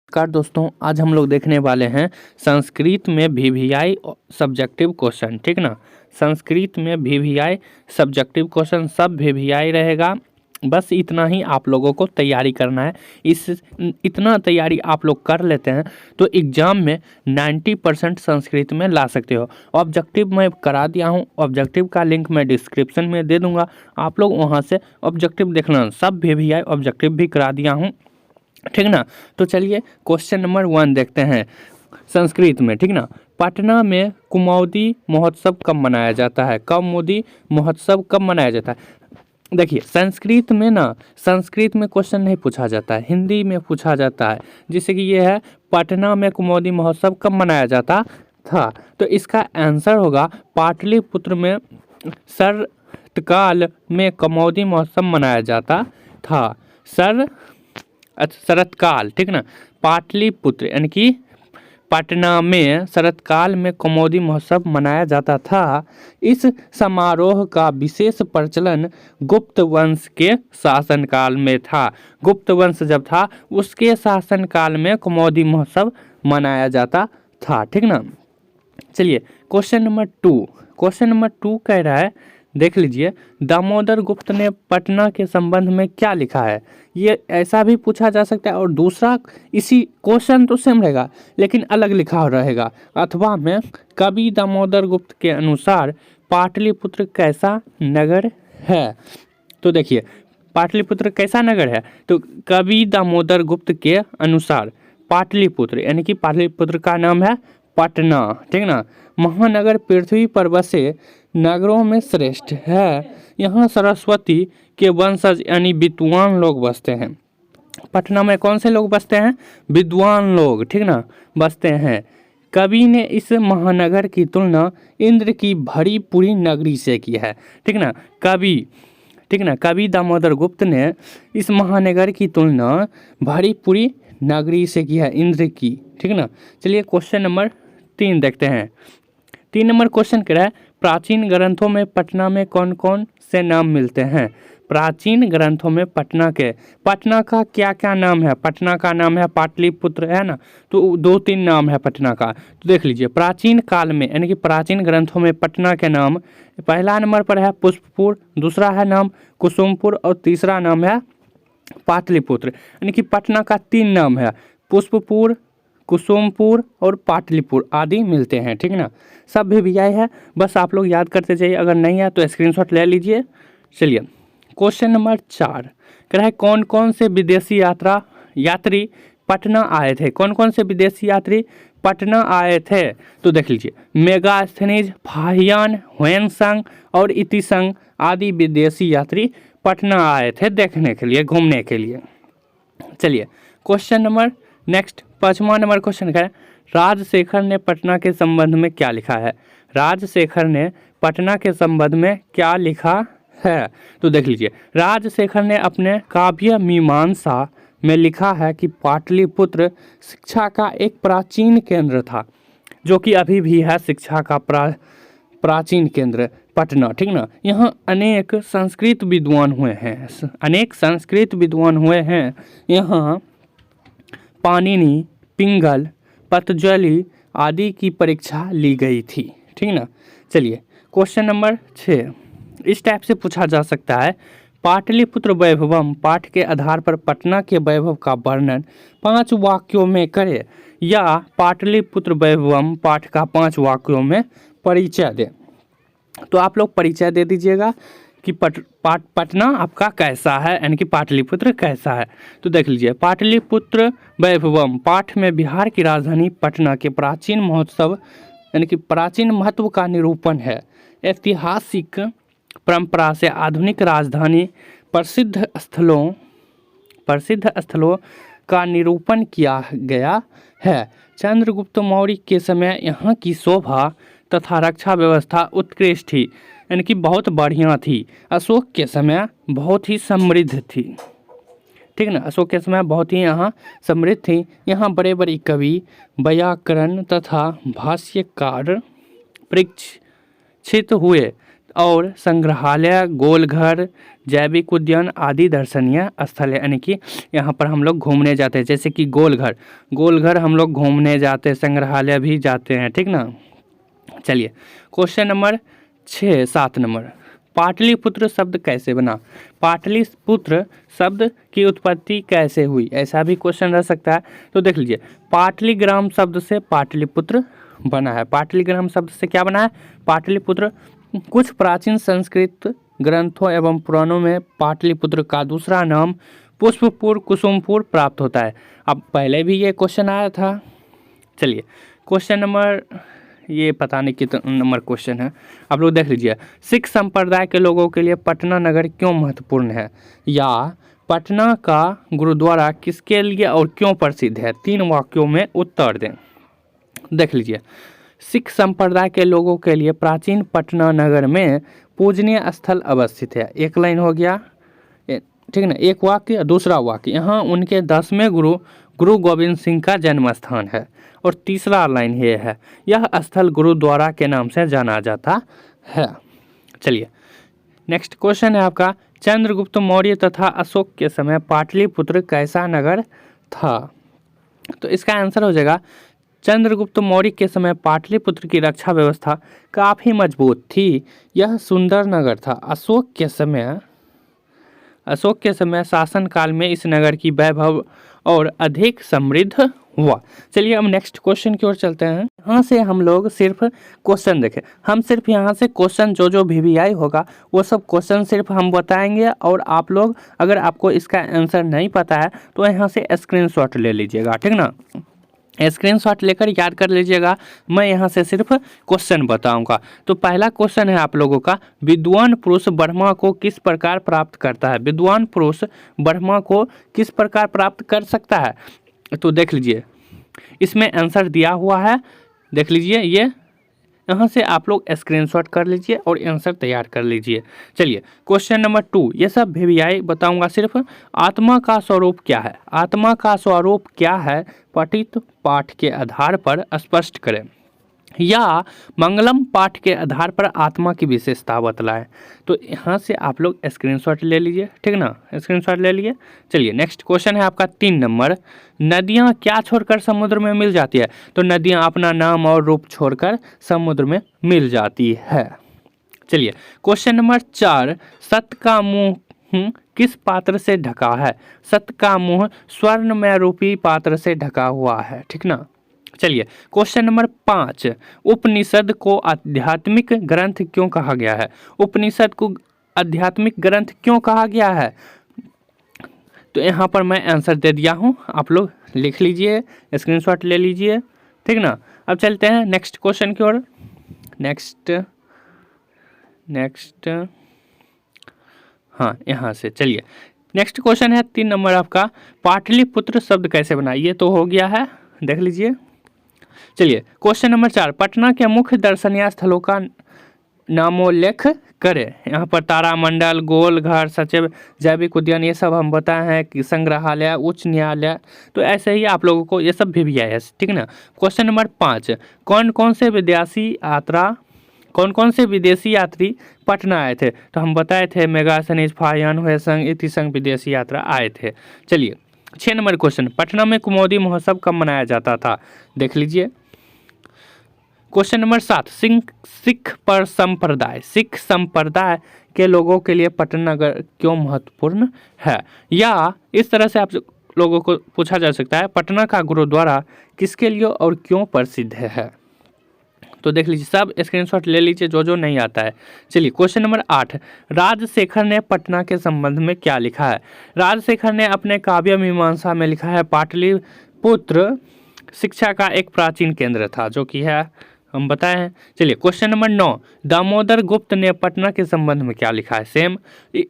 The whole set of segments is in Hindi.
नमस्कार दोस्तों, आज हम लोग देखने वाले हैं संस्कृत में वीवीआई सब्जेक्टिव क्वेश्चन। ठीक ना। संस्कृत में वीवीआई सब्जेक्टिव क्वेश्चन, सब वीवीआई रहेगा। बस इतना ही आप लोगों को तैयारी करना है। इतना तैयारी आप लोग कर लेते हैं तो एग्जाम में 90% संस्कृत में ला सकते हो। ऑब्जेक्टिव मैं करा दिया हूँ, ऑब्जेक्टिव का लिंक मैं डिस्क्रिप्शन में दे दूंगा, आप लोग वहाँ से ऑब्जेक्टिव देखना। सब वीवीआई ऑब्जेक्टिव भी करा दिया हूँ, ठीक ना। तो चलिए क्वेश्चन नंबर 1 देखते हैं संस्कृत में। ठीक ना। पटना में कुमोदी महोत्सव कब मनाया जाता है? कुमोदी महोत्सव कब मनाया जाता है? देखिए संस्कृत में क्वेश्चन नहीं पूछा जाता है, हिंदी में पूछा जाता है। जैसे कि ये है, पटना में कुमोदी महोत्सव कब मनाया जाता था? तो इसका आंसर होगा पाटलिपुत्र में शरतकाल में कुमोदी महोत्सव मनाया जाता था। शरतकाल, ठीक ना। पाटलिपुत्र यानी कि पटना में शरतकाल में कुमोदी महोत्सव मनाया जाता था। इस समारोह का विशेष प्रचलन गुप्त वंश के शासनकाल में था। गुप्त वंश जब था उसके शासनकाल में कुमोदी महोत्सव मनाया जाता था। ठीक ना। चलिए क्वेश्चन नंबर 2 कह रहा है, देख लीजिए, दामोदर गुप्त ने पटना के संबंध में क्या लिखा है? ये ऐसा भी पूछा जा सकता है, और दूसरा इसी क्वेश्चन तो सेम रहेगा लेकिन अलग लिखा रहेगा। अथवा में कवि दामोदर गुप्त के अनुसार पाटलिपुत्र कैसा नगर है? तो देखिए पाटलिपुत्र कैसा नगर है, तो कवि दामोदर गुप्त के अनुसार पाटलिपुत्र यानी कि पाटलिपुत्र का नाम है पटना, ठीक ना। महानगर पृथ्वी पर बसे नगरों में श्रेष्ठ है। यहाँ सरस्वती के वंशज यानी विद्वान लोग बसते हैं। पटना में कौन से लोग बसते हैं? विद्वान लोग, ठीक ना, बसते हैं। कवि ने इस महानगर की तुलना इंद्र की भरी पूरी नगरी से की है, ठीक ना। कवि दामोदर गुप्त ने इस महानगर की तुलना भरी पूरी नगरी से की है, इंद्र की, ठीक ना। चलिए क्वेश्चन नंबर 3 देखते हैं। 3 नंबर क्वेश्चन कह रहा है, प्राचीन ग्रंथों में पटना में कौन कौन से नाम मिलते हैं? प्राचीन ग्रंथों में पटना का क्या क्या नाम है? पटना का नाम है पाटलिपुत्र, है ना। तो 2-3 नाम है पटना का। तो देख लीजिए, प्राचीन काल में यानी कि प्राचीन ग्रंथों में पटना के नाम, पहला नंबर पर है पुष्पपुर, दूसरा है नाम कुसुमपुर और तीसरा नाम है पाटलिपुत्र। यानी कि पटना का 3 नाम है, पुष्पपुर, कुसुमपुर और पाटलिपुर आदि मिलते हैं, ठीक ना। सब वीवीआई है, बस आप लोग याद करते जाइए, अगर नहीं है तो स्क्रीनशॉट ले लीजिए। चलिए क्वेश्चन नंबर 4 कह रहा है, कौन कौन से विदेशी यात्री पटना आए थे? कौन कौन से विदेशी यात्री पटना आए थे? तो देख लीजिए, मेगास्थनीज, फाहियान, ह्वेनसंग और इतिसंग आदि विदेशी यात्री पटना आए थे देखने के लिए, घूमने के लिए। चलिए क्वेश्चन नंबर नेक्स्ट 5वां नंबर क्वेश्चन है, राजशेखर ने पटना के संबंध में क्या लिखा है? राजशेखर ने पटना के संबंध में क्या लिखा है? तो देख लीजिए, राजशेखर ने अपने काव्य मीमांसा में लिखा है कि पाटलिपुत्र शिक्षा का एक प्राचीन केंद्र था, जो कि अभी भी है शिक्षा का प्राचीन केंद्र पटना, ठीक ना। यहाँ अनेक संस्कृत विद्वान हुए हैं। यहाँ पाणिनि, पिंगल, पतंजलि आदि की परीक्षा ली गई थी, ठीक ना। चलिए क्वेश्चन नंबर 6 इस टाइप से पूछा जा सकता है, पाटलिपुत्र वैभवम पाठ के आधार पर पटना के वैभव का वर्णन 5 वाक्यों में करे, या पाटलिपुत्र वैभवम पाठ का 5 वाक्यों में परिचय दे। तो आप लोग परिचय दे दीजिएगा कि पटना आपका कैसा है, यानी कि पाटलिपुत्र कैसा है। तो देख लीजिए, पाटलिपुत्र वैभवम पाठ में बिहार की राजधानी पटना के प्राचीन महोत्सव यानी कि प्राचीन महत्व का निरूपण है। ऐतिहासिक परंपरा से आधुनिक राजधानी प्रसिद्ध स्थलों का निरूपण किया गया है। चंद्रगुप्त मौर्य के समय यहाँ की शोभा तथा रक्षा व्यवस्था उत्कृष्ट थी, यानी कि बहुत बढ़िया थी। अशोक के समय बहुत ही समृद्ध थी, ठीक ना। अशोक के समय बहुत ही यहाँ समृद्ध थी। यहाँ बड़े बड़े कवि, व्याकरण तथा भाष्यकार परीक्षित हुए। और संग्रहालय, गोलघर, जैविक उद्यान आदि दर्शनीय स्थल है। यानी कि यहाँ पर हम लोग घूमने जाते हैं, जैसे कि गोलघर हम लोग घूमने जाते हैं, संग्रहालय भी जाते हैं, ठीक ना। चलिए क्वेश्चन नंबर 7 नंबर, पाटलिपुत्र शब्द कैसे बना। पाटलिपुत्र शब्द की उत्पत्ति कैसे हुई, ऐसा भी क्वेश्चन रह सकता है। तो देख लीजिए, पाटलिग्राम शब्द से पाटलिपुत्र बना है। पाटलिग्राम शब्द से क्या बना है, पाटलिपुत्र। कुछ प्राचीन संस्कृत ग्रंथों एवं पुराणों में पाटलिपुत्र का दूसरा नाम पुष्पपुर, कुसुमपुर प्राप्त होता है। अब पहले भी ये क्वेश्चन आया था। चलिए क्वेश्चन नंबर, ये पता नहीं कितना नंबर क्वेश्चन है, आप लोग देख लीजिए। सिख संप्रदाय के लोगों के लिए पटना नगर क्यों महत्वपूर्ण है, या पटना का गुरुद्वारा किसके लिए और क्यों प्रसिद्ध है। 3 वाक्यों में उत्तर दें। देख लीजिए, सिख संप्रदाय के लोगों के लिए प्राचीन पटना नगर में पूजनीय स्थल अवस्थित है। एक लाइन हो गया, ठीक ना, एक वाक्य। दूसरा वाक्य, यहाँ उनके 10वें गुरु गोविंद सिंह का जन्म स्थान है। और तीसरा लाइन ये है, यह स्थल गुरुद्वारा के नाम से जाना जाता है। चलिए नेक्स्ट क्वेश्चन है आपका, चंद्रगुप्त मौर्य तथा अशोक के समय पाटलिपुत्र कैसा नगर था। तो इसका आंसर हो जाएगा, चंद्रगुप्त मौर्य के समय पाटलिपुत्र की रक्षा व्यवस्था काफ़ी मजबूत थी, यह सुंदर नगर था। अशोक के समय शासनकाल में इस नगर की वैभव और अधिक समृद्ध हुआ। चलिए अब नेक्स्ट क्वेश्चन की ओर चलते हैं। यहाँ से हम लोग सिर्फ क्वेश्चन देखें, हम सिर्फ यहाँ से क्वेश्चन जो VVI होगा वो सब क्वेश्चन सिर्फ हम बताएंगे, और आप लोग अगर आपको इसका आंसर नहीं पता है तो यहाँ से स्क्रीनशॉट ले लीजिएगा, ठीक ना। स्क्रीनशॉट लेकर याद कर लीजिएगा, मैं यहाँ से सिर्फ क्वेश्चन बताऊंगा। तो पहला क्वेश्चन है आप लोगों का, विद्वान पुरुष ब्रह्मा को किस प्रकार प्राप्त करता है। विद्वान पुरुष ब्रह्मा को किस प्रकार प्राप्त कर सकता है। तो देख लीजिए, इसमें आंसर दिया हुआ है, देख लीजिए, ये यहाँ से आप लोग स्क्रीनशॉट कर लीजिए और आंसर तैयार कर लीजिए। चलिए क्वेश्चन नंबर 2, ये सब VVI बताऊंगा सिर्फ। आत्मा का स्वरूप क्या है। आत्मा का स्वरूप क्या है, पठित पाठ के आधार पर स्पष्ट करें, या मंगलम पाठ के आधार पर आत्मा की विशेषता बतलाएं। तो यहाँ से आप लोग स्क्रीनशॉट ले लीजिए, ठीक ना, स्क्रीनशॉट ले लिए। चलिए नेक्स्ट क्वेश्चन है आपका 3 नंबर, नदियाँ क्या छोड़कर समुद्र में मिल जाती है। तो नदियाँ अपना नाम और रूप छोड़कर समुद्र में मिल जाती है। चलिए क्वेश्चन नंबर 4, सत्य का मुंह किस पात्र से ढका है। सत्य का मुंह स्वर्णमय रूपी पात्र से ढका हुआ है, ठीक ना। चलिए क्वेश्चन नंबर 5, उपनिषद को आध्यात्मिक ग्रंथ क्यों कहा गया है। उपनिषद को आध्यात्मिक ग्रंथ क्यों कहा गया है। तो यहाँ पर मैं आंसर दे दिया हूँ, आप लोग लिख लीजिए, स्क्रीनशॉट ले लीजिए, ठीक ना। अब चलते हैं नेक्स्ट क्वेश्चन की ओर। नेक्स्ट हाँ, यहाँ से चलिए नेक्स्ट क्वेश्चन है 3 नंबर आपका, पाटलिपुत्र शब्द कैसे बना। ये तो हो गया है, देख लीजिए। चलिए क्वेश्चन नंबर 4, पटना के मुख्य दर्शनीय स्थलों का नामोल्लेख करें। यहाँ पर तारामंडल, गोलघर, सचिव, जैविक उद्यान, ये सब हम बताए हैं कि संग्रहालय, उच्च न्यायालय। तो ऐसे ही आप लोगों को ये सब VVI है, ठीक ना। क्वेश्चन नंबर 5, कौन कौन से विदेशी यात्री पटना आए थे। तो हम बताए थे मेगास्थनीज, फाहियान, हुएसंग, इतिसंग विदेशी यात्रा आए थे। चलिए 6 नंबर क्वेश्चन, पटना में कुमोदी महोत्सव कब मनाया जाता था। देख लीजिए। क्वेश्चन नंबर 7, सिख संप्रदाय के लोगों के लिए पटना नगर क्यों महत्वपूर्ण है। या इस तरह से आप लोगों को पूछा जा सकता है, पटना का गुरुद्वारा किसके लिए और क्यों प्रसिद्ध है। तो देख लीजिए, सब स्क्रीनशॉट ले लीजिए जो नहीं आता है। चलिए क्वेश्चन नंबर 8, राजशेखर ने पटना के संबंध में क्या लिखा है। राजशेखर ने अपने काव्य मीमांसा में लिखा है, पाटलिपुत्र शिक्षा का एक प्राचीन केंद्र था, जो कि है हम बताए हैं। चलिए क्वेश्चन नंबर 9, दामोदर गुप्त ने पटना के संबंध में क्या लिखा है। सेम,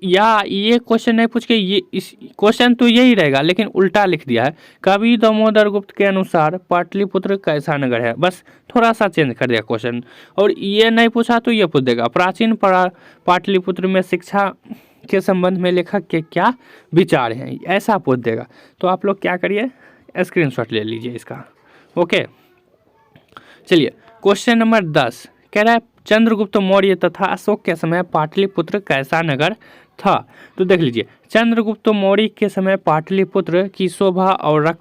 या ये क्वेश्चन नहीं पूछ के, ये इस क्वेश्चन तो यही रहेगा लेकिन उल्टा लिख दिया है। कवि दामोदर गुप्त के अनुसार पाटलिपुत्र कैसा नगर है, बस थोड़ा सा चेंज कर दिया क्वेश्चन। और ये नहीं पूछा तो ये पूछ देगा, प्राचीन पाटलिपुत्र में शिक्षा के संबंध में लेखक के क्या विचार हैं, ऐसा पूछ देगा। तो आप लोग क्या करिए, स्क्रीनशॉट ले लीजिए इसका। ओके चलिए क्वेश्चन नंबर 10, कह रहा है चंद्रगुप्त मौर्य तथा अशोक के समय पाटलिपुत्र कैसा नगर था। तो देख लीजिए, चंद्रगुप्त मौर्य के समय पाटलिपुत्र की शोभा और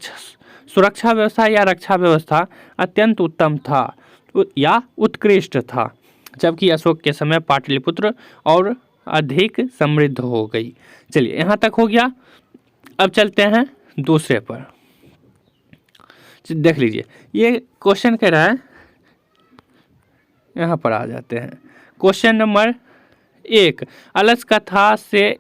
सुरक्षा व्यवस्था या रक्षा व्यवस्था अत्यंत उत्तम था या उत्कृष्ट था, जबकि अशोक के समय पाटलिपुत्र और अधिक समृद्ध हो गई। चलिए यहाँ तक हो गया। अब चलते हैं दूसरे पर। देख लीजिए, ये क्वेश्चन कह रहा है, यहाँ पर आ जाते हैं। क्वेश्चन नंबर 1, अलस कथा से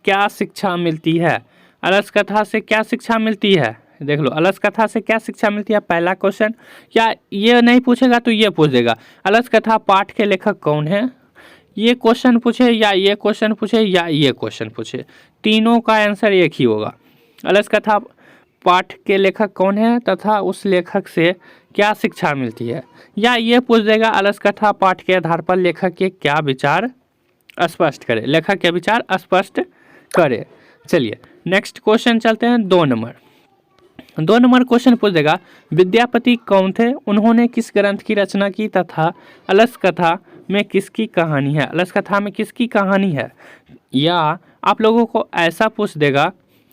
क्या शिक्षा मिलती है? अलस कथा से क्या शिक्षा मिलती है? देख लो, अलस कथा से क्या शिक्षा मिलती है, पहला क्वेश्चन। या ये नहीं पूछेगा तो ये पूछ देगा, अलस कथा पाठ के लेखक कौन है? ये क्वेश्चन पूछे या ये क्वेश्चन पूछे या ये क्वेश्चन पूछे, तीनों का आंसर एक ही होगा। अलस कथा पाठ के लेखक कौन है तथा उस लेखक से क्या शिक्षा मिलती है, या ये पूछ देगा अलस कथा पाठ के आधार पर लेखक के क्या विचार स्पष्ट करे, लेखक के विचार स्पष्ट करे। चलिए नेक्स्ट क्वेश्चन चलते हैं। 2 नंबर क्वेश्चन पूछ देगा, विद्यापति कौन थे? उन्होंने किस ग्रंथ की रचना की तथा अलस कथा में किसकी कहानी है? अलस कथा में किसकी कहानी है? या आप लोगों को ऐसा पूछ देगा,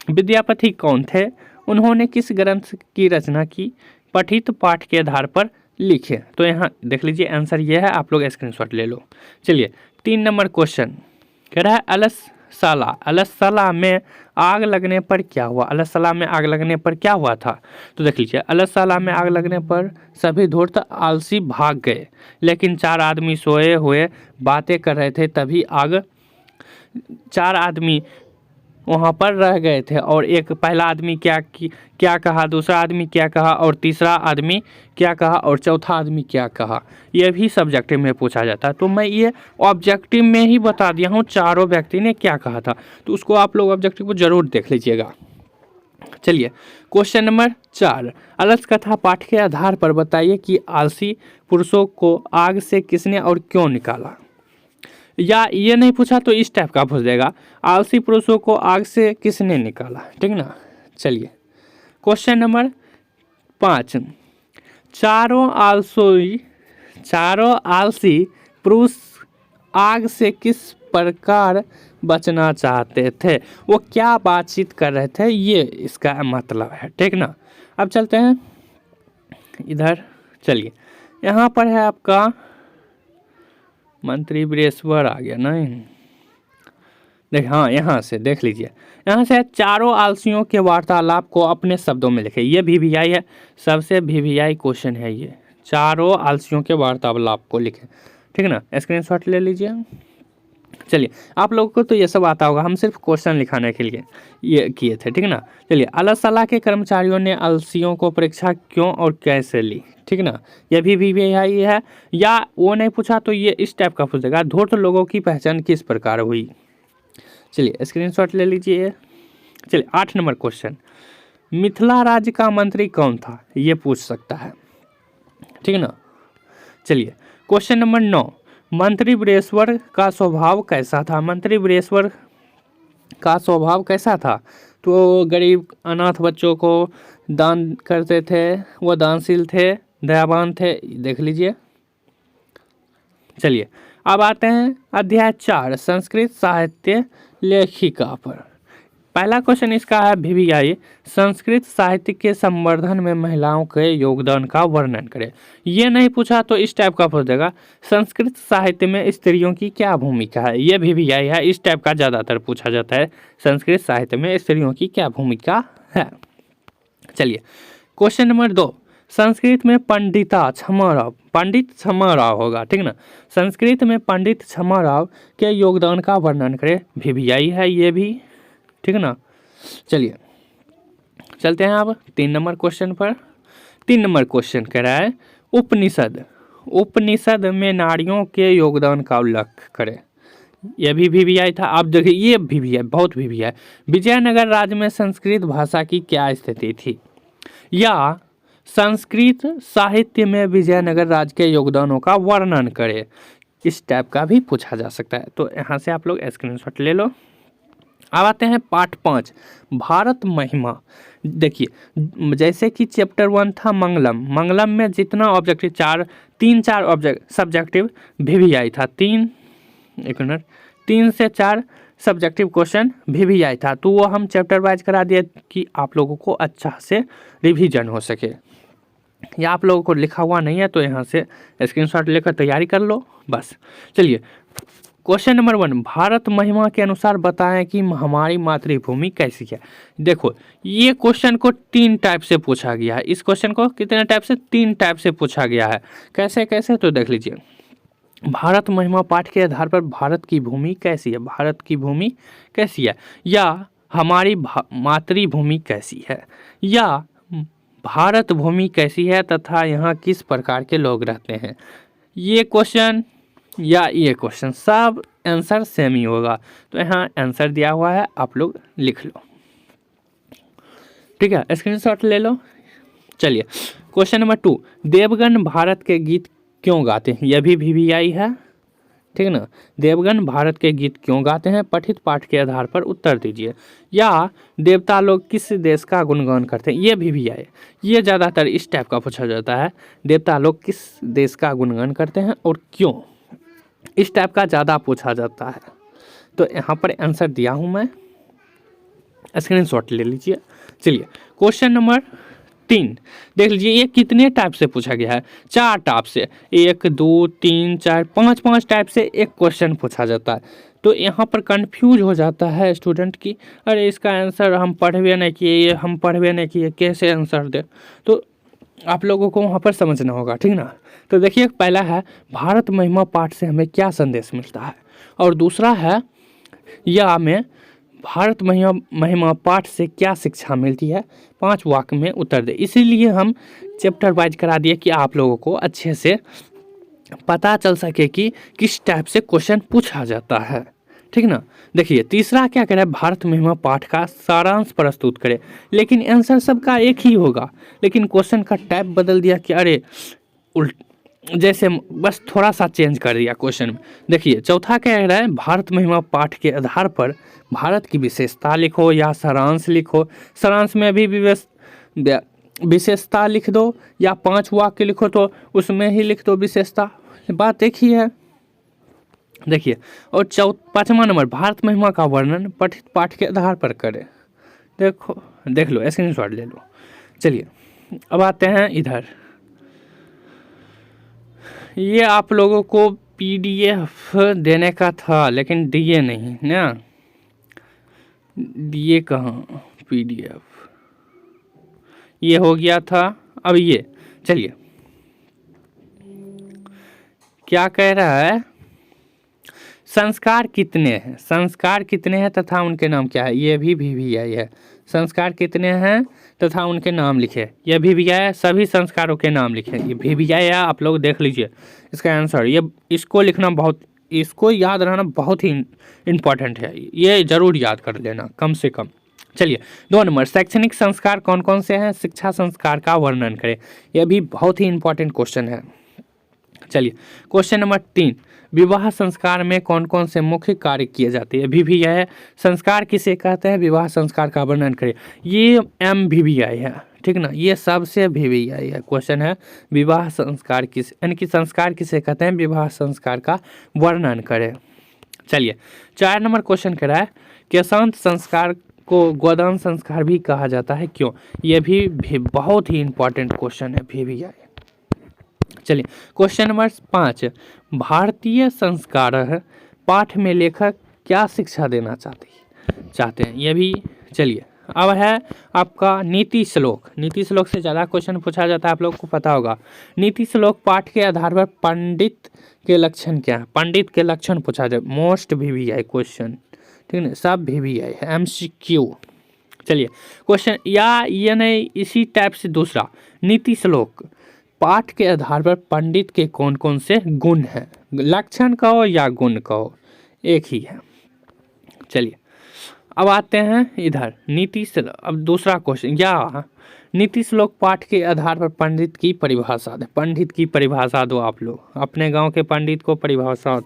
विद्यापति कौन थे? उन्होंने किस ग्रंथ की रचना की? पठित पाठ के आधार पर लिखे। तो यहाँ देख लीजिए आंसर ये है, आप लोग स्क्रीनशॉट ले लो। चलिए 3 नंबर क्वेश्चन कह रहा है, अलससाला में आग लगने पर क्या हुआ? अलससाला में आग लगने पर क्या हुआ था? तो देख लीजिए, अलससाला में आग लगने पर सभी धूर्त आलसी भाग गए, लेकिन 4 आदमी सोए हुए बातें कर रहे थे, तभी 4 आदमी वहाँ पर रह गए थे, और एक पहला आदमी क्या कहा, दूसरा आदमी क्या कहा, और तीसरा आदमी क्या कहा, और चौथा आदमी क्या कहा। ये भी सब्जेक्टिव में पूछा जाता है, तो मैं ये ऑब्जेक्टिव में ही बता दिया हूँ चारों व्यक्ति ने क्या कहा था, तो उसको आप लोग ऑब्जेक्टिव को जरूर देख लीजिएगा। चलिए क्वेश्चन नंबर 4, अलस कथा पाठ के आधार पर बताइए कि आलसी पुरुषों को आग से किसने और क्यों निकाला। या ये नहीं पूछा तो इस टाइप का पूछ देगा, आलसी पुरुषों को आग से किसने निकाला, ठीक ना। चलिए क्वेश्चन नंबर 5, चारों आलसी पुरुष आग से किस प्रकार बचना चाहते थे? वो क्या बातचीत कर रहे थे, ये इसका मतलब है, ठीक ना। अब चलते हैं इधर। चलिए यहाँ पर है आपका मंत्री बृहस्पति आ गया नहीं देख, हाँ यहाँ से देख लीजिए, यहाँ से चारों आलसियों के वार्तालाप को अपने शब्दों में लिखे। ये VVI है, सबसे VVI क्वेश्चन है ये, चारों आलसियों के वार्तालाप को लिखे, ठीक है ना। स्क्रीनशॉट ले लीजिए। चलिए आप लोगों को तो ये सब आता होगा, हम सिर्फ क्वेश्चन लिखाने के लिए ये किए थे, ठीक है ना। चलिए, अलससाला के कर्मचारियों ने आलसियों को परीक्षा क्यों और कैसे ली, ठीक है ना। ये भी VVI है। या वो नहीं पूछा तो ये इस टाइप का पूछ देगा, धूर्त लोगों की पहचान किस प्रकार हुई। चलिए स्क्रीनशॉट ले लीजिए। चलिए 8 नंबर क्वेश्चन, मिथिला राज्य का मंत्री कौन था, ये पूछ सकता है, ठीक है ना। चलिए क्वेश्चन नंबर 9, मंत्री बृहस्पति का स्वभाव कैसा था? मंत्री बृहस्पति का स्वभाव कैसा था? तो गरीब अनाथ बच्चों को दान करते थे, वो दानशील थे, दयावान थे, देख लीजिए। चलिए अब आते हैं अध्याय 4, संस्कृत साहित्य लेखिका पर। पहला क्वेश्चन इसका है VVI, संस्कृत साहित्य के संवर्धन में महिलाओं के योगदान का वर्णन करें। ये नहीं पूछा तो इस टाइप का पूछ देगा, संस्कृत साहित्य में स्त्रियों की क्या भूमिका है। ये VVI है, इस टाइप का ज़्यादातर पूछा जाता है, संस्कृत साहित्य में स्त्रियों की क्या भूमिका है। चलिए क्वेश्चन नंबर 2, संस्कृत में पंडित क्षमाराव होगा, ठीक ना। संस्कृत में पंडित क्षमाराव के योगदान का वर्णन करें, VVI है ये भी, ठीक है ना। चलिए चलते हैं अब 3 नंबर क्वेश्चन पर। 3 नंबर क्वेश्चन कह रहा है, उपनिषद में नारियों के योगदान का उल्लेख करें। यह भी VVI था। आप देखिए ये VVI, बहुत VVI। विजयनगर राज्य में संस्कृत भाषा की क्या स्थिति थी? या संस्कृत साहित्य में विजयनगर राज्य के योगदानों का वर्णन करें, इस टाइप का भी पूछा जा सकता है। तो यहाँ से आप लोग स्क्रीनशॉट ले लो। अब आते हैं पार्ट 5 भारत महिमा। देखिए जैसे कि चैप्टर 1 था मंगलम, मंगलम में जितना ऑब्जेक्टिव 3-4 ऑब्जेक्ट सब्जेक्टिव VVI था, 3 से 4 सब्जेक्टिव क्वेश्चन VVI था, तो वो हम चैप्टर वाइज करा दिए कि आप लोगों को अच्छा से रिवीजन हो सके। या आप लोगों को लिखा हुआ नहीं है तो यहाँ से स्क्रीनशॉट लेकर तैयारी कर लो बस। चलिए क्वेश्चन नंबर 1, भारत महिमा के अनुसार बताएं कि हमारी मातृभूमि कैसी है। देखो ये क्वेश्चन को 3 टाइप से पूछा गया है। इस क्वेश्चन को कितने टाइप से? 3 टाइप से पूछा गया है। कैसे कैसे तो देख लीजिए। भारत महिमा पाठ के आधार पर भारत की भूमि कैसी है, भारत की भूमि कैसी है, या हमारी मातृभूमि कैसी है, या भारत भूमि कैसी है तथा यहाँ किस प्रकार के लोग रहते हैं। ये क्वेश्चन या ये क्वेश्चन सब आंसर सेम ही होगा, तो यहाँ आंसर दिया हुआ है, आप लोग लिख लो, ठीक है, स्क्रीनशॉट ले लो। चलिए क्वेश्चन नंबर 2, देवगन भारत के गीत क्यों गाते हैं। यह भी VVI है, ठीक है ना। देवगन भारत के गीत क्यों गाते हैं, पठित पाठ के आधार पर उत्तर दीजिए। या देवता लोग किस देश का गुणगान करते हैं, ये VVI है। ये ज़्यादातर इस टाइप का पूछा जाता है, देवता लोग किस देश का गुणगान करते हैं और क्यों, इस टाइप का ज़्यादा पूछा जाता है। तो यहाँ पर आंसर दिया हूँ मैं, स्क्रीनशॉट ले लीजिए। चलिए क्वेश्चन नंबर 3 देख लीजिए, ये कितने टाइप से पूछा गया है, 4 टाइप से, 1 2 3 4 5 टाइप से एक क्वेश्चन पूछा जाता है। तो यहाँ पर कंफ्यूज हो जाता है स्टूडेंट की, अरे इसका आंसर हम पढ़वे नहीं किए, ये हम पढ़वे नहीं किए, कैसे आंसर दे। तो आप लोगों को वहाँ पर समझना होगा, ठीक ना। तो देखिए पहला है भारत महिमा पाठ से हमें क्या संदेश मिलता है, और दूसरा है या में भारत महिमा पाठ से क्या शिक्षा मिलती है, 5 वाक्य में उत्तर दे। इसीलिए हम चैप्टर वाइज करा दिए कि आप लोगों को अच्छे से पता चल सके कि किस टाइप से क्वेश्चन पूछा जाता है, ठीक ना। देखिए तीसरा क्या करे, भारत महिमा पाठ का सारांश प्रस्तुत करे, लेकिन आंसर सबका एक ही होगा, लेकिन क्वेश्चन का टाइप बदल दिया कि अरे जैसे बस थोड़ा सा चेंज कर दिया क्वेश्चन में। देखिए चौथा क्या कह रहा है, भारत महिमा पाठ के आधार पर भारत की विशेषता लिखो या सारांश लिखो। सारांश में भी विशेषता लिख दो, या 5 वाक्य लिखो तो उसमें ही लिख दो विशेषता, बात एक ही है। देखिए और 5वां नंबर, भारत महिमा का वर्णन पठित पाठ के आधार पर करें। देखो देख लो, स्क्रीनशॉट ले लो। चलिए अब आते हैं इधर, ये आप लोगों को PDF देने का था लेकिन दिए नहीं ना, दिए कहाँ PDF, ये हो गया था। अब ये चलिए क्या कह रहा है, संस्कार कितने हैं, संस्कार कितने हैं तथा उनके नाम क्या है, ये भी VVI है। संस्कार कितने हैं तथा उनके नाम लिखे, ये VVI है, सभी संस्कारों के नाम लिखे, ये VVI है। आप लोग देख लीजिए इसका आंसर, ये इसको लिखना बहुत, इसको याद रहना बहुत ही इम्पोर्टेंट है, ये जरूर याद कर लेना कम से कम। चलिए 2 नंबर, शैक्षणिक संस्कार कौन कौन से हैं, शिक्षा संस्कार का वर्णन करें, यह भी बहुत ही इंपॉर्टेंट क्वेश्चन है। चलिए क्वेश्चन नंबर 3, विवाह संस्कार में कौन कौन से मुख्य कार्य किए जाते हैं, VVI है। संस्कार किसे कहते हैं, विवाह संस्कार का वर्णन करें, ये MVVI है, ठीक ना, ये सबसे VVI है क्वेश्चन है। विवाह संस्कार किस, यानी कि संस्कार किसे कहते हैं, विवाह संस्कार का वर्णन करें। चलिए 4 नंबर क्वेश्चन कह रहा है, केशांत संस्कार को गोदान संस्कार भी कहा जाता है, क्यों, ये भी बहुत ही इंपॉर्टेंट क्वेश्चन है, VVI। चलिए क्वेश्चन नंबर 5, भारतीय संस्कार पाठ में लेखक क्या शिक्षा देना चाहते हैं, ये भी। चलिए अब है आपका नीति श्लोक, नीति श्लोक से ज़्यादा क्वेश्चन पूछा जाता है, आप लोग को पता होगा। नीति श्लोक पाठ के आधार पर पंडित के लक्षण क्या है, पंडित के लक्षण पूछा जाए, मोस्ट VVI क्वेश्चन, ठीक है, सब VVI है, MCQ। चलिए क्वेश्चन या ये नहीं, इसी टाइप से दूसरा, नीति श्लोक पाठ के आधार पर पंडित के कौन कौन से गुण हैं, लक्षण कहो या गुण कहो, एक ही है। चलिए अब आते हैं इधर नीति श्लोक, अब दूसरा क्वेश्चन, या नीति श्लोक पाठ के आधार पर पंडित की परिभाषा दे, पंडित की परिभाषा दो, आप लोग अपने गांव के पंडित को परिभाषा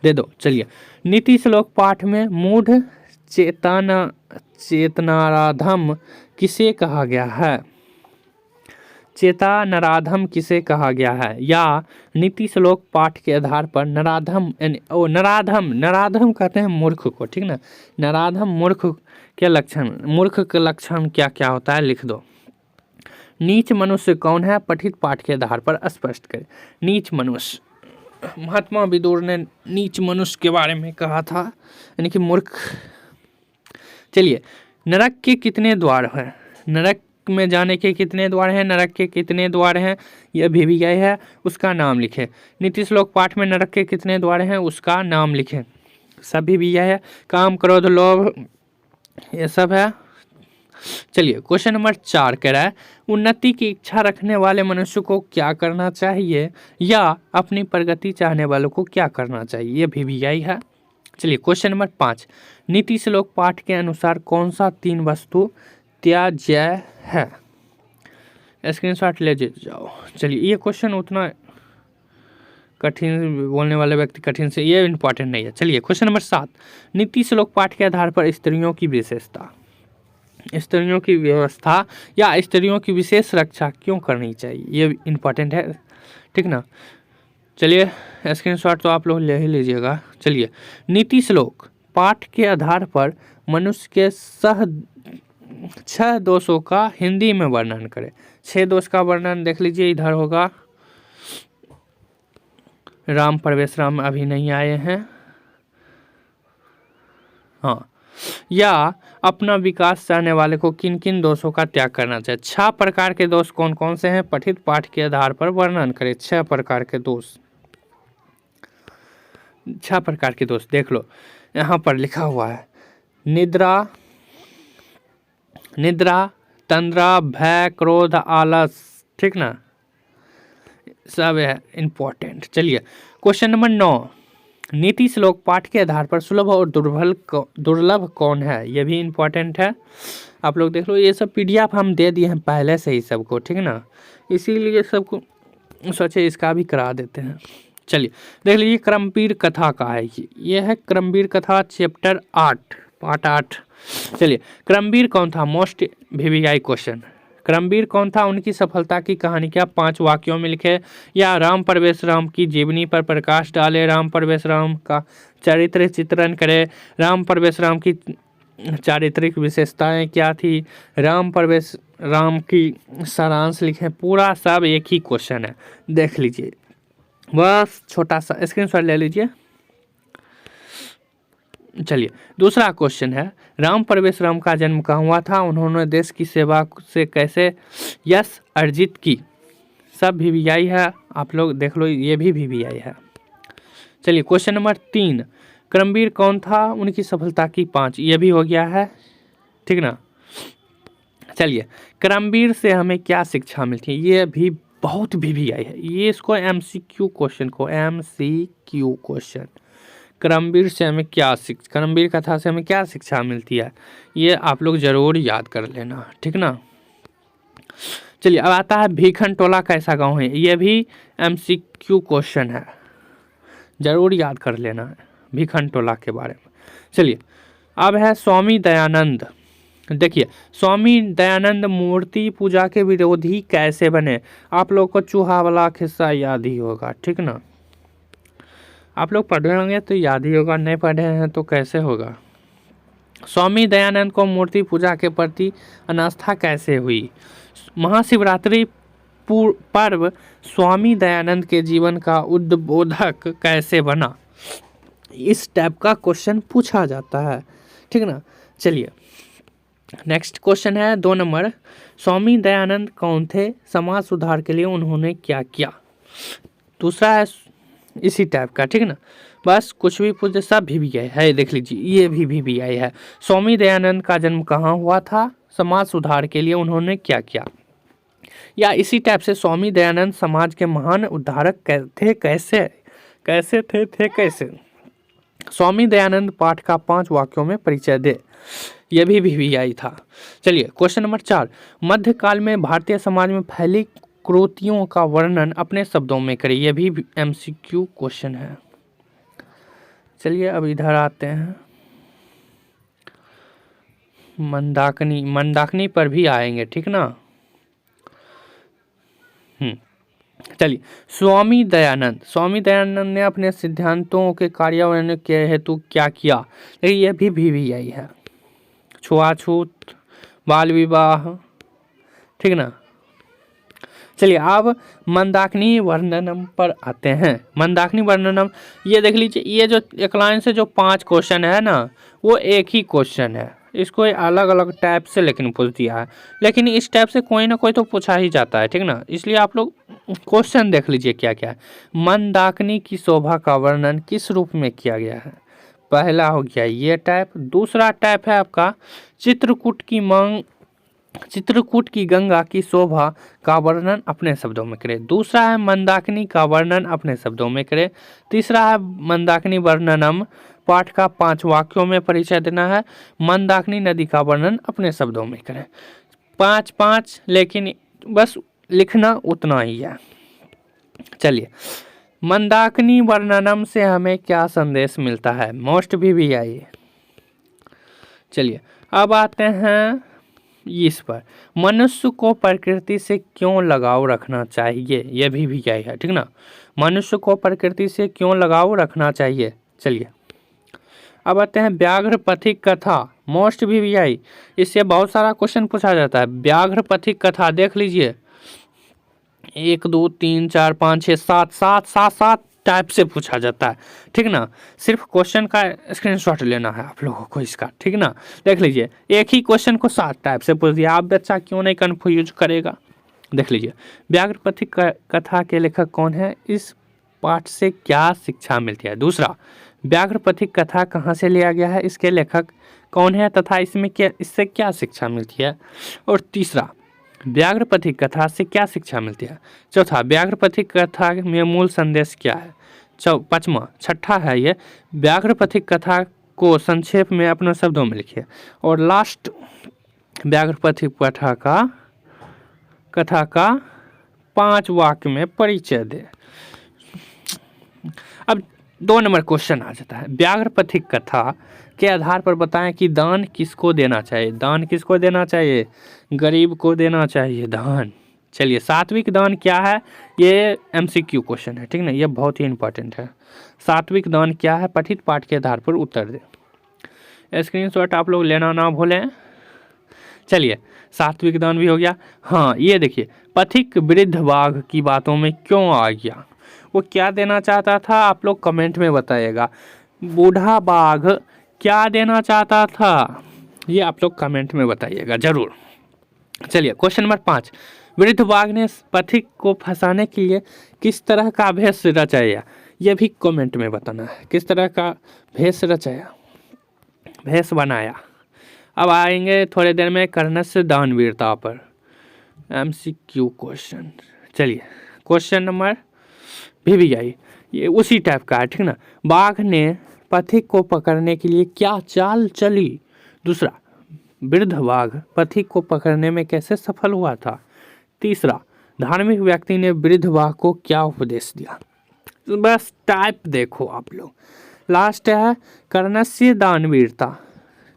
दे दो। चलिए नीति श्लोक पाठ में मूढ़ चेतनाराधम किसे कहा गया है? चेतनाराधम किसे कहा गया है? या नीति श्लोक पाठ के आधार पर नराधम नराधम कहते हैं मूर्ख को, ठीक ना। नराधम मूर्ख के लक्षण क्या क्या होता है लिख दो। नीच मनुष्य कौन है? पठित पाठ के आधार पर स्पष्ट करें। नीच मनुष्य, महात्मा विदुर ने नीच मनुष्य के बारे में कहा था, यानी कि मूर्ख। चलिए, नरक के कितने द्वार हैं? नरक में जाने के कितने द्वार हैं? नरक के कितने द्वार हैं? यह भी गए है, उसका नाम लिखें। नीति श्लोक पाठ में नरक के कितने द्वार हैं? उसका नाम लिखें। सभी भी यह है, काम क्रोध लोभ ये सब है। चलिए, क्वेश्चन नंबर 4 कह रहा है उन्नति की इच्छा रखने वाले मनुष्य को क्या करना चाहिए, या अपनी प्रगति चाहने वालों को क्या करना चाहिए? ये भी यही है। चलिए, क्वेश्चन नंबर 5, नीति श्लोक पाठ के अनुसार कौन सा 3 वस्तु त्याज्य है? स्क्रीनशॉट ले जाओ। चलिए, ये क्वेश्चन उतना कठिन, बोलने वाले व्यक्ति कठिन से, ये इंपॉर्टेंट नहीं है। चलिए, क्वेश्चन नंबर 7, नीति श्लोक पाठ के आधार पर स्त्रियों की विशेषता, स्त्रियों की व्यवस्था या स्त्रियों की विशेष रक्षा क्यों करनी चाहिए? ये इंपॉर्टेंट है, ठीक ना। चलिए, स्क्रीनशॉट तो आप लोग ले ही लीजिएगा। चलिए, नीति श्लोक पाठ के आधार पर मनुष्य के 6 दोषों का हिंदी में वर्णन करें। 6 दोष का वर्णन देख लीजिए, इधर होगा। राम प्रवेश राम अभी नहीं आए हैं, हाँ। या अपना विकास चाहने वाले को किन किन दोषों का त्याग करना चाहिए? 6 प्रकार के दोष कौन कौन से हैं? पठित पाठ के आधार पर वर्णन करें 6 प्रकार के दोष। 6 प्रकार के दोष देख लो, यहाँ पर लिखा हुआ है। निद्रा, तंद्रा, भय, क्रोध, आलस, ठीक ना, सब है इंपॉर्टेंट। चलिए, क्वेश्चन नंबर 9, नीति श्लोक पाठ के आधार पर सुलभ और दुर्लभ कौन है? ये भी इंपॉर्टेंट है, आप लोग देख लो। ये सब PDF हम दे दिए हैं पहले से ही सबको, ठीक ना, इसीलिए सबको सोचे इसका भी करा देते हैं। चलिए, देख लीजिए, क्रमवीर कथा का है ये है क्रमवीर कथा चैप्टर 8 पार्ट 8। चलिए, क्रमवीर कौन था? Most VVI question. क्रमवीर कौन था? उनकी सफलता की कहानी क्या? 5 वाक्यों में लिखे। या राम प्रवेश राम की जीवनी पर प्रकाश डाले, राम प्रवेश राम का चरित्र चित्रण करे, राम प्रवेश राम की चारित्रिक विशेषताएं क्या थी, राम प्रवेश राम की सारांश लिखे। पूरा सब एक ही क्वेश्चन है, देख लीजिए, बस छोटा सा स्क्रीनशॉट ले लीजिए। चलिए, दूसरा क्वेश्चन है, राम प्रवेश राम का जन्म कहाँ हुआ था? उन्होंने देश की सेवा से कैसे यश अर्जित की? सब VVI है, आप लोग देख लो, ये भी VVI है। चलिए, क्वेश्चन नंबर 3, क्रमवीर कौन था? उनकी सफलता की 5, ये भी हो गया है, ठीक ना। चलिए, क्रमवीर से हमें क्या शिक्षा मिलती है? ये भी बहुत VVI है, ये इसको MCQ क्वेश्चन को MCQ क्वेश्चन, क्रमवीर से हमें क्या क्रमवीर कथा से हमें क्या शिक्षा मिलती है? ये आप लोग जरूर याद कर लेना, ठीक ना। चलिए, अब आता है भीखन टोला कैसा गांव है? ये भी MCQ क्वेश्चन है, जरूर याद कर लेना है भीखन टोला के बारे में। चलिए, अब है स्वामी दयानंद। देखिए, स्वामी दयानंद मूर्ति पूजा के विरोधी कैसे बने? आप लोग को चूहा वाला किस्सा याद ही होगा, ठीक ना। आप लोग पढ़े होंगे तो याद ही होगा, नहीं पढ़े हैं तो कैसे होगा। स्वामी दयानंद को मूर्ति पूजा के प्रति अनास्था कैसे हुई? महाशिवरात्रि पर्व स्वामी दयानंद के जीवन का उद्बोधक कैसे बना? इस टाइप का क्वेश्चन पूछा जाता है, ठीक ना। चलिए, नेक्स्ट क्वेश्चन है 2 नंबर, स्वामी दयानंद कौन थे? समाज सुधार के लिए उन्होंने क्या किया? दूसरा है इसी टाइप का, ठीक ना। बस कुछ भी पूछे, सब VVI है, देख लीजिए, ये भी VVI है। स्वामी दयानंद का जन्म कहाँ हुआ था? समाज सुधार के लिए उन्होंने क्या किया? या इसी टाइप से स्वामी दयानंद समाज के महान उद्धारक थे कैसे? स्वामी दयानंद पाठ का 5 वाक्यों में परिचय दे, यह भी VVI था। चलिए, क्वेश्चन नंबर 4, मध्यकाल में भारतीय समाज में फैली कुरीतियों का वर्णन अपने शब्दों में करें। यह भी MCQ क्वेश्चन है। चलिए, अब इधर आते हैं। मंदाकिनी, मंदाकिनी पर भी आएंगे, ठीक ना। चलिए, स्वामी दयानंद, स्वामी दयानंद ने अपने सिद्धांतों के कार्यान्वयन के हेतु क्या किया? देखिए ये भी आई है, छुआछूत, बाल विवाह, ठीक ना। चलिए अब मंदाकिनी वर्णनम पर आते हैं। मंदाकिनी वर्णनम, ये देख लीजिए, ये जो एक लाइन से जो 5 क्वेश्चन है ना, वो एक ही क्वेश्चन है। इसको अलग अलग टाइप से लेकिन पूछ दिया है, लेकिन इस टाइप से कोई ना कोई तो पूछा ही जाता है, ठीक ना। इसलिए आप लोग क्वेश्चन देख लीजिए क्या क्या है। मंदाकिनी की शोभा का वर्णन किस रूप में किया गया है? पहला हो गया ये टाइप। दूसरा टाइप है आपका चित्रकूट की गंगा की शोभा का वर्णन अपने शब्दों में करें। दूसरा है मंदाकिनी का वर्णन अपने शब्दों में करें। तीसरा है मंदाकिनी वर्णनम, पाठ का 5 वाक्यों में परिचय देना है। मंदाकिनी नदी का वर्णन अपने शब्दों में करें। 5-5, लेकिन बस लिखना उतना ही है। चलिए, मंदाकिनी वर्णनम से हमें क्या संदेश मिलता है? मोस्ट भी आई। चलिए अब आते हैं इस पर, मनुष्य को प्रकृति से क्यों लगाव रखना चाहिए? ये भी आई है, ठीक ना। मनुष्य को प्रकृति से क्यों लगाव रखना चाहिए? चलिए अब आते हैं व्याघ्र पथिक कथा, मोस्ट भी आई। इससे बहुत सारा क्वेश्चन पूछा जाता है। व्याघ्र पथिक कथा देख लीजिए, 1 2 3 4 5 6 7 टाइप से पूछा जाता है, ठीक ना। सिर्फ क्वेश्चन का स्क्रीनशॉट लेना है आप लोगों को इसका, ठीक ना। देख लीजिए, एक ही क्वेश्चन को 7 टाइप से पूछ दिया। आप बच्चा क्यों नहीं कन्फ्यूज करेगा? देख लीजिए, व्याघ्र पथिक कथा के लेखक कौन है? इस पाठ से क्या शिक्षा मिलती है? दूसरा, व्याघ्र पथिक कथा कहाँ से लिया गया है? इसके लेखक कौन है तथा इससे क्या शिक्षा मिलती है? और तीसरा, व्याघ्र पथिक कथा से क्या शिक्षा मिलती है? चौथा, व्याघ्र पथिक कथा में मूल संदेश क्या है? पांचवा, छठा है ये, व्याघ्र पथिक कथा को संक्षेप में अपने शब्दों में लिखिए। और लास्ट, व्याघ्र पथिक कथा का 5 वाक्य में परिचय दे। अब 2 नंबर क्वेश्चन आ जाता है, व्याघ्र पथिक कथा के आधार पर बताएं कि दान किसको देना चाहिए? दान किसको देना चाहिए? गरीब को देना चाहिए दान। चलिए, सात्विक दान क्या है? ये MCQ क्वेश्चन है, ठीक ना। ये बहुत ही इंपॉर्टेंट है। सात्विक दान क्या है? पठित पाठ के आधार पर उत्तर दे। स्क्रीनशॉट आप लोग लेना ना भूलें। चलिए, सात्विक दान भी हो गया। हाँ, ये देखिए, पथिक वृद्ध बाघ की बातों में क्यों आ गया? वो क्या देना चाहता था? आप लोग कमेंट में बताइएगा। बूढ़ा बाघ क्या देना चाहता था? ये आप लोग कमेंट में बताइएगा जरूर। चलिए, क्वेश्चन नंबर 5, वृद्ध बाघ ने पथिक को फंसाने के लिए किस तरह का भेष रचाया? ये भी कमेंट में बताना है, किस तरह का भेष रचाया, भेष बनाया। अब आएंगे थोड़ी देर में कर्णस्य दानवीरता पर, MCQ क्वेश्चन। चलिए, क्वेश्चन नंबर भी आई, ये उसी टाइप का है, ठीक ना। बाघ ने पथिक को पकड़ने के लिए क्या चाल चली? दूसरा, वृद्ध बाघ पथिक को पकड़ने में कैसे सफल हुआ था? तीसरा, धार्मिक व्यक्ति ने वृद्ध बाघ को क्या उपदेश दिया? बस टाइप देखो आप लोग। लास्ट है कर्णस्य दानवीरता।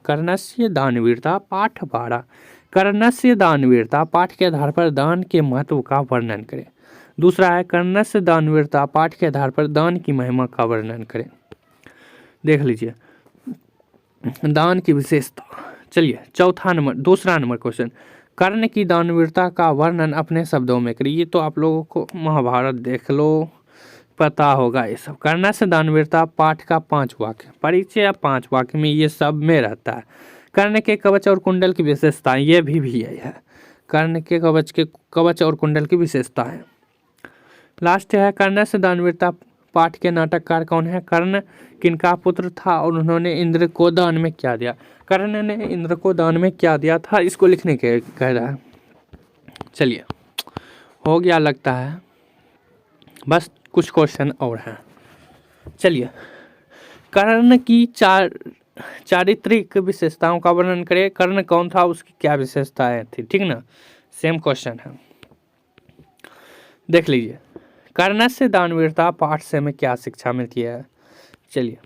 कर्णस्य दानवीरता पाठ 12। कर्णस्य दानवीरता पाठ के आधार पर दान के महत्व का वर्णन करें। दूसरा है कर्णस्य दानवीरता पाठ के आधार पर दान की महिमा का वर्णन करें। देख लीजिए, दान की विशेषता। चलिए, दूसरा नंबर क्वेश्चन, कर्ण की दानवीरता का वर्णन अपने शब्दों में करिए। ये तो आप लोगों को महाभारत देख लो, पता होगा ये सब। कर्ण से दानवीरता पाठ का 5 वाक्य, परिचय 5 वाक्य में ये सब में रहता है। कर्ण के कवच और कुंडल की विशेषताएं, ये भी यही है। कर्ण के कवच और कुंडल की विशेषताएं। लास्ट है कर्ण से दानवीरता पाठ के नाटककार कौन है? कर्ण किनका पुत्र था और उन्होंने इंद्र को दान में क्या दिया? कर्ण ने इंद्र को दान में क्या दिया था, इसको लिखने के कह रहा है। चलिए, हो गया लगता है, बस कुछ क्वेश्चन और हैं। चलिए, कर्ण की चारित्रिक विशेषताओं का वर्णन करें। कर्ण कौन था, उसकी क्या विशेषताएं थी, ठीक ना। सेम क्वेश्चन है, देख लीजिए। कर्ण से दानवीरता पाठ से हमें क्या शिक्षा मिलती है? चलिए,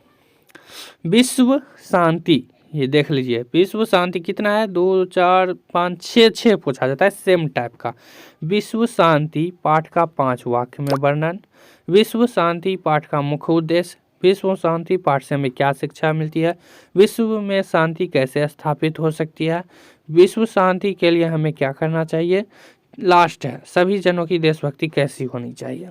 विश्व शांति ये देख लीजिए, विश्व शांति कितना है, 2 4 5 6 पूछा जाता है सेम टाइप का। विश्व शांति पाठ का 5 वाक्य में वर्णन, विश्व शांति पाठ का मुख्य उद्देश्य, विश्व शांति पाठ से हमें क्या शिक्षा मिलती है, विश्व में शांति कैसे स्थापित हो सकती है, विश्व शांति के लिए हमें क्या करना चाहिए, लास्ट है सभी जनों की देशभक्ति कैसी होनी चाहिए।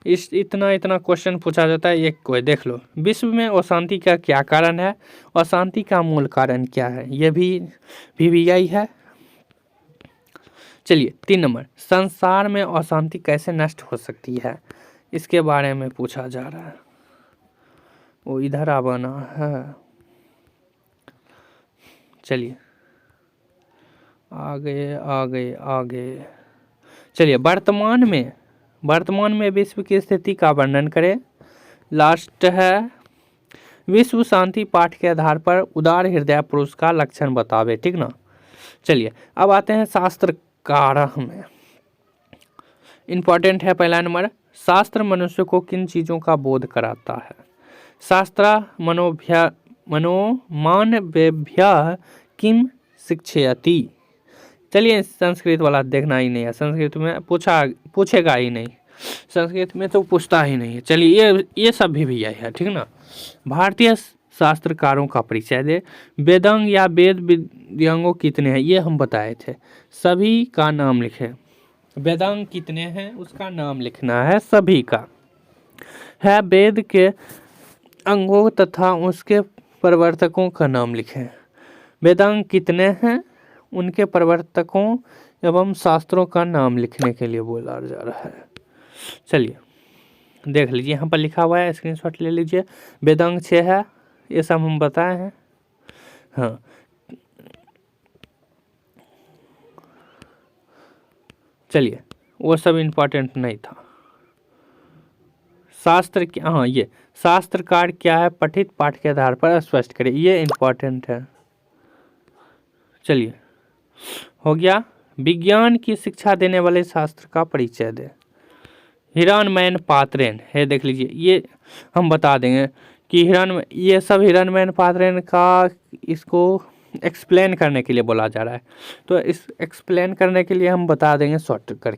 इस इतना क्वेश्चन पूछा जाता है। एक कोई देख लो, विश्व में अशांति का क्या कारण है, अशांति का मूल कारण क्या है, ये भी VVI है। चलिए 3 नंबर, संसार में अशांति कैसे नष्ट हो सकती है, इसके बारे में पूछा जा रहा है। वो इधर आना है। चलिए आगे। चलिए वर्तमान में विश्व की स्थिति का वर्णन करें। लास्ट है, विश्व शांति पाठ के आधार पर उदार हृदय पुरुष का लक्षण बतावे, ठीक ना। चलिए अब आते हैं शास्त्रकार में। इंपॉर्टेंट है पहला नंबर, शास्त्र मनुष्य को किन चीज़ों का बोध कराता है। शास्त्र मनोमानवेभ्यः किम शिक्षयति। चलिए संस्कृत वाला देखना ही नहीं है, संस्कृत में पूछेगा ही नहीं, संस्कृत में तो पूछता ही नहीं है। चलिए ये सब भी यही है, ठीक ना। भारतीय शास्त्रकारों का परिचय दे। वेदांग या वेद विद्यांगों कितने हैं, ये हम बताए थे, सभी का नाम लिखे। वेदांग कितने हैं उसका नाम लिखना है, सभी का है। वेद के अंगों तथा उसके प्रवर्तकों का नाम लिखें। वेदांग कितने हैं, उनके प्रवर्तकों एवं शास्त्रों का नाम लिखने के लिए बोला जा रहा है। चलिए देख लीजिए, यहाँ पर लिखा हुआ है, स्क्रीनशॉट ले लीजिए। वेदांग 6 है, ये सब हम बताए हैं। हाँ चलिए, वो सब इम्पोर्टेंट नहीं था। शास्त्र क्या, हाँ ये शास्त्रकार क्या है, पठित पाठ के आधार पर स्पष्ट करें, ये इम्पोर्टेंट है। चलिए हो गया। विज्ञान की शिक्षा देने वाले शास्त्र का परिचय दे। हिरण्मयी पात्रेन है, देख लीजिए, ये हम बता देंगे कि ये सब हिरण्मयी पात्रेन का इसको एक्सप्लेन करने के लिए बोला जा रहा है, तो इस एक्सप्लेन करने के लिए हम बता देंगे शॉर्ट करके।